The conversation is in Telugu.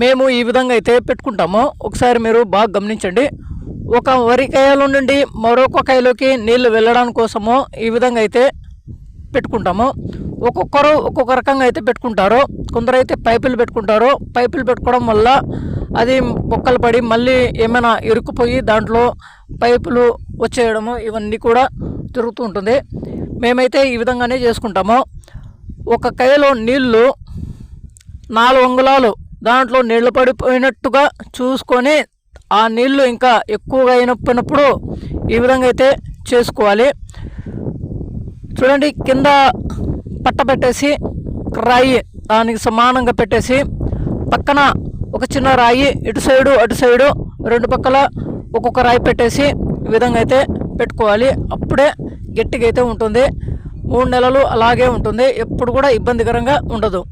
మేము ఈ విధంగా అయితే పెట్టుకుంటాము. ఒకసారి మీరు బాగా గమనించండి. ఒక వరి కాయలో నుండి మరొక కాయలోకి నీళ్లు వెళ్ళడానికి కోసము ఈ విధంగా అయితే పెట్టుకుంటాము. ఒక్కొక్కరు ఒక్కొక్క రకంగా అయితే పెట్టుకుంటారు. కొందరైతే పైపులు పెట్టుకుంటారు. పైపులు పెట్టుకోవడం వల్ల అది బొక్కలు పడి మళ్ళీ ఏమైనా ఇరుక్కుపోయి దాంట్లో పైపులు వచ్చేయడము ఇవన్నీ కూడా జరుగుతూ ఉంటుంది. మేమైతే ఈ విధంగానే చేసుకుంటాము. ఒక కాయలో నీళ్ళు 4 అంగుళాలు దాంట్లో నీళ్లు పడిపోయినట్టుగా చూసుకొని ఆ నీళ్లు ఇంకా ఎక్కువగా అయినప్పుడు ఈ విధంగా అయితే చేసుకోవాలి. చూడండి, కింద పట్ట పెట్టేసి రాయి దానికి సమానంగా పెట్టేసి పక్కన ఒక చిన్న రాయి ఇటు సైడు అటు సైడు 2 పక్కల ఒక్కొక్క రాయి పెట్టేసి ఈ విధంగా అయితే పెట్టుకోవాలి. అప్పుడే గట్టిగా అయితే ఉంటుంది. 3 నెలలు అలాగే ఉంటుంది. ఎప్పుడు కూడా ఇబ్బందికరంగా ఉండదు.